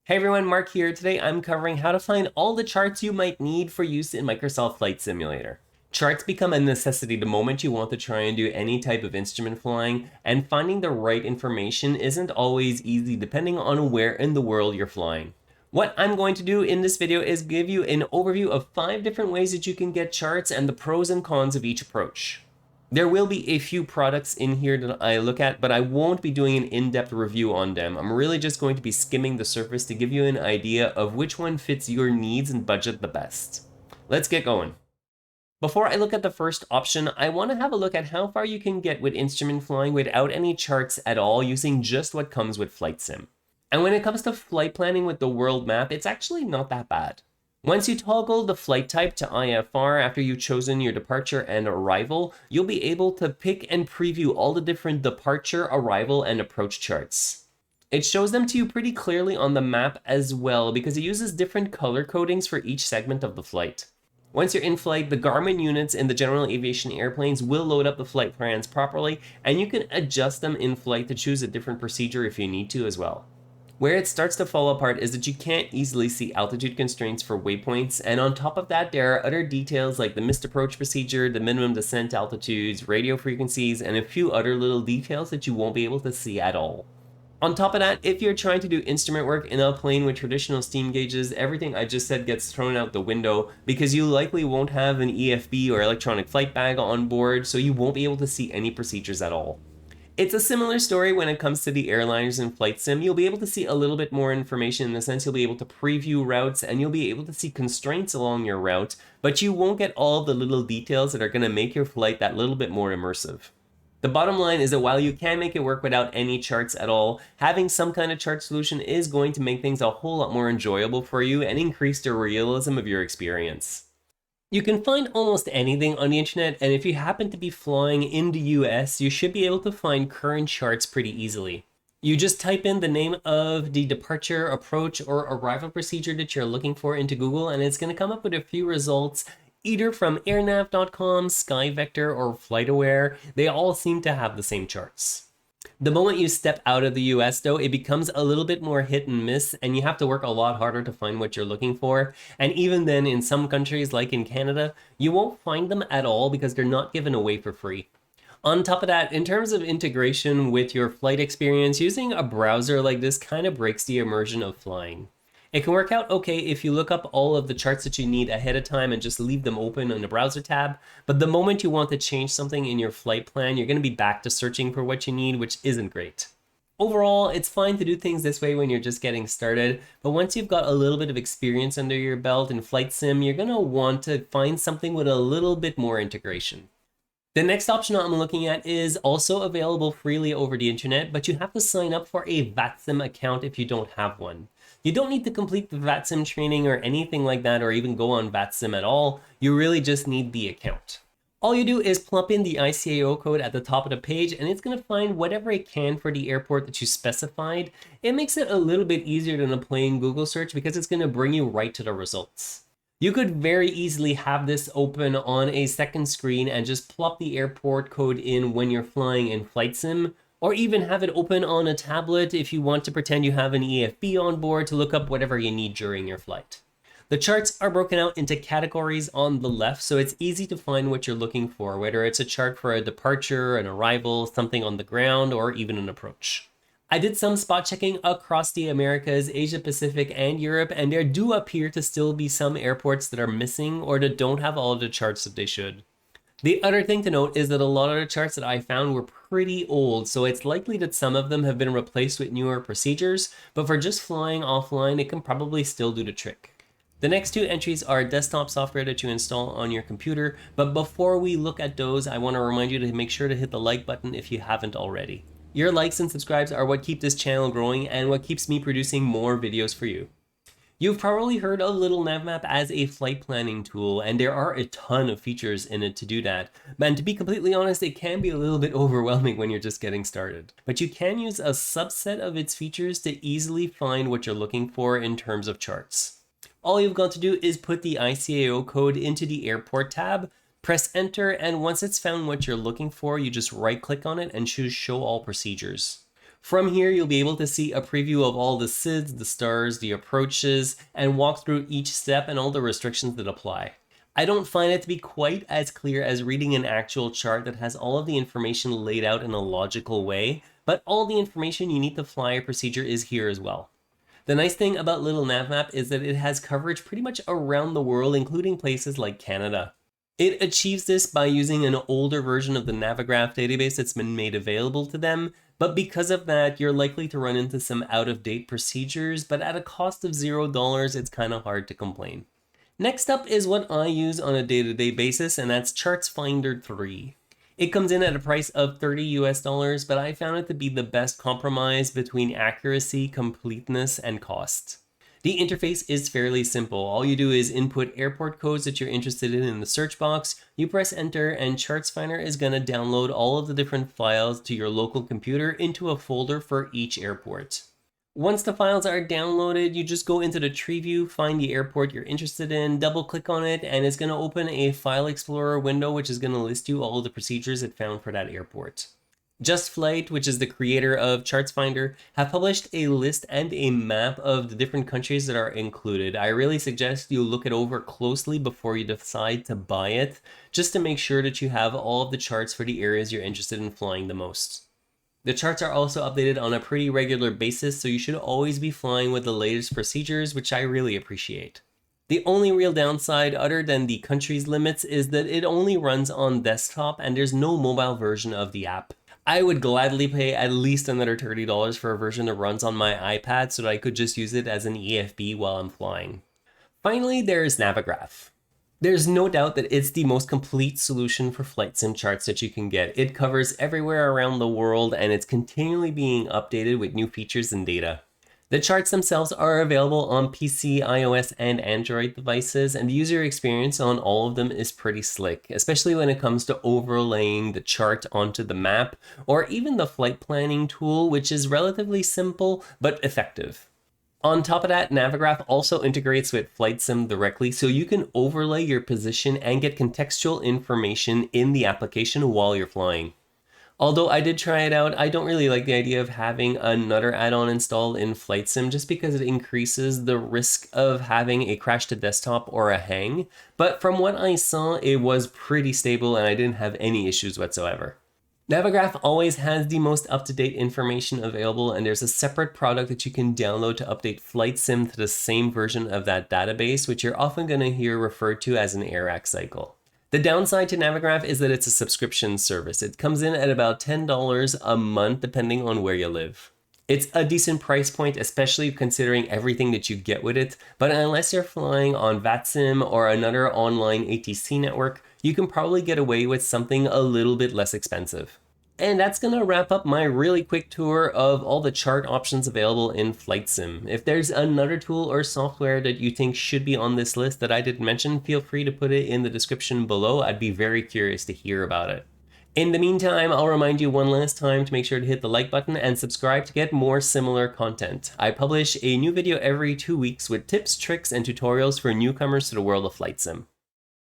Hey everyone, Mark here. Today I'm covering how to find all the charts you might need for use in Microsoft Flight Simulator. Charts become a necessity the moment you want to try and do any type of instrument flying, and finding the right information isn't always easy depending on where in the world you're flying. What I'm going to do in this video is give you an overview of 5 different ways that you can get charts and the pros and cons of each approach. There will be a few products in here that I look at, but I won't be doing an in-depth review on them. I'm really just going to be skimming the surface to give you an idea of which one fits your needs and budget the best. Let's get going. Before I look at the first option, I want to have a look at how far you can get with instrument flying without any charts at all, using just what comes with Flight Sim. And when it comes to flight planning with the world map, it's actually not that bad. Once you toggle the flight type to IFR after you've chosen your departure and arrival, you'll be able to pick and preview all the different departure, arrival, and approach charts. It shows them to you pretty clearly on the map as well because it uses different color codings for each segment of the flight. Once you're in flight, the Garmin units in the general aviation airplanes will load up the flight plans properly, and you can adjust them in flight to choose a different procedure if you need to as well. Where it starts to fall apart is that you can't easily see altitude constraints for waypoints, and on top of that there are other details like the missed approach procedure, the minimum descent altitudes, radio frequencies, and a few other little details that you won't be able to see at all. On top of that, if you're trying to do instrument work in a plane with traditional steam gauges, everything I just said gets thrown out the window because you likely won't have an EFB or electronic flight bag on board, so you won't be able to see any procedures at all. It's a similar story when it comes to the airliners in Flight Sim. You'll be able to see a little bit more information in the sense you'll be able to preview routes and you'll be able to see constraints along your route, but you won't get all the little details that are going to make your flight that little bit more immersive. The bottom line is that while you can make it work without any charts at all, having some kind of chart solution is going to make things a whole lot more enjoyable for you and increase the realism of your experience. You can find almost anything on the internet, and if you happen to be flying in the US, you should be able to find current charts pretty easily. You just type in the name of the departure, approach, or arrival procedure that you're looking for into Google, and it's going to come up with a few results, either from airnav.com, SkyVector, or FlightAware. They all seem to have the same charts. The moment you step out of the US though, it becomes a little bit more hit and miss, and you have to work a lot harder to find what you're looking for. And even then, in some countries like in Canada, you won't find them at all because they're not given away for free. On top of that, in terms of integration with your flight experience, using a browser like this kind of breaks the immersion of flying. It can work out okay if you look up all of the charts that you need ahead of time and just leave them open in the browser tab, but the moment you want to change something in your flight plan, you're going to be back to searching for what you need, which isn't great. Overall, it's fine to do things this way when you're just getting started, but once you've got a little bit of experience under your belt in Flight Sim, you're going to want to find something with a little bit more integration. The next option I'm looking at is also available freely over the internet, but you have to sign up for a VATSIM account if you don't have one. You don't need to complete the VATSIM training or anything like that, or even go on VATSIM at all. You really just need the account. All you do is plug in the ICAO code at the top of the page, and it's going to find whatever it can for the airport that you specified. It makes it a little bit easier than a plain Google search because it's going to bring you right to the results. You could very easily have this open on a second screen and just plop the airport code in when you're flying in Flight Sim, or even have it open on a tablet if you want to pretend you have an EFB on board to look up whatever you need during your flight. The charts are broken out into categories on the left, so it's easy to find what you're looking for, whether it's a chart for a departure, an arrival, something on the ground, or even an approach. I did some spot checking across the Americas, Asia Pacific, and Europe, and there do appear to still be some airports that are missing or that don't have all of the charts that they should. The other thing to note is that a lot of the charts that I found were pretty old, so it's likely that some of them have been replaced with newer procedures, but for just flying offline, it can probably still do the trick. The next 2 entries are desktop software that you install on your computer, but before we look at those, I want to remind you to make sure to hit the like button if you haven't already. Your likes and subscribes are what keep this channel growing and what keeps me producing more videos for you. You've probably heard of Little Nav Map as a flight planning tool, and there are a ton of features in it to do that. And to be completely honest, it can be a little bit overwhelming when you're just getting started. But you can use a subset of its features to easily find what you're looking for in terms of charts. All you've got to do is put the ICAO code into the airport tab, press enter, and once it's found what you're looking for, you just right click on it and choose show all procedures. From here, you'll be able to see a preview of all the SIDs, the stars, the approaches, and walk through each step and all the restrictions that apply. I don't find it to be quite as clear as reading an actual chart that has all of the information laid out in a logical way, but all the information you need to fly a procedure is here as well. The nice thing about Little Nav Map is that it has coverage pretty much around the world, including places like Canada. It achieves this by using an older version of the Navigraph database that's been made available to them, but because of that, you're likely to run into some out-of-date procedures, but at a cost of $0, it's kind of hard to complain. Next up is what I use on a day-to-day basis, and that's ChartsFinder 3. It comes in at a price of $30 US, but I found it to be the best compromise between accuracy, completeness, and cost. The interface is fairly simple. All you do is input airport codes that you're interested in the search box, you press enter, and ChartsFinder is going to download all of the different files to your local computer into a folder for each airport. Once the files are downloaded, you just go into the tree view, find the airport you're interested in, double click on it, and it's going to open a file explorer window which is going to list you all of the procedures it found for that airport. JustFlight, which is the creator of ChartsFinder, have published a list and a map of the different countries that are included. I really suggest you look it over closely before you decide to buy it, just to make sure that you have all of the charts for the areas you're interested in flying the most. The charts are also updated on a pretty regular basis, so you should always be flying with the latest procedures, which I really appreciate. The only real downside, other than the country's limits, is that it only runs on desktop and there's no mobile version of the app. I would gladly pay at least another $30 for a version that runs on my iPad so that I could just use it as an EFB while I'm flying. Finally, there's Navigraph. There's no doubt that it's the most complete solution for flight sim charts that you can get. It covers everywhere around the world and it's continually being updated with new features and data. The charts themselves are available on PC, iOS, and Android devices, and the user experience on all of them is pretty slick, especially when it comes to overlaying the chart onto the map, or even the flight planning tool, which is relatively simple but effective. On top of that, Navigraph also integrates with FlightSim directly, so you can overlay your position and get contextual information in the application while you're flying. Although I did try it out, I don't really like the idea of having another add-on installed in FlightSim just because it increases the risk of having a crash to desktop or a hang. But from what I saw, it was pretty stable and I didn't have any issues whatsoever. Navigraph always has the most up-to-date information available, and there's a separate product that you can download to update FlightSim to the same version of that database, which you're often going to hear referred to as an AIRAC cycle. The downside to Navigraph is that it's a subscription service. It comes in at about $10 a month depending on where you live. It's a decent price point, especially considering everything that you get with it, but unless you're flying on VATSIM or another online ATC network, you can probably get away with something a little bit less expensive. And that's going to wrap up my really quick tour of all the chart options available in FlightSim. If there's another tool or software that you think should be on this list that I didn't mention, feel free to put it in the description below. I'd be very curious to hear about it. In the meantime, I'll remind you one last time to make sure to hit the like button and subscribe to get more similar content. I publish a new video every 2 weeks with tips, tricks, and tutorials for newcomers to the world of FlightSim.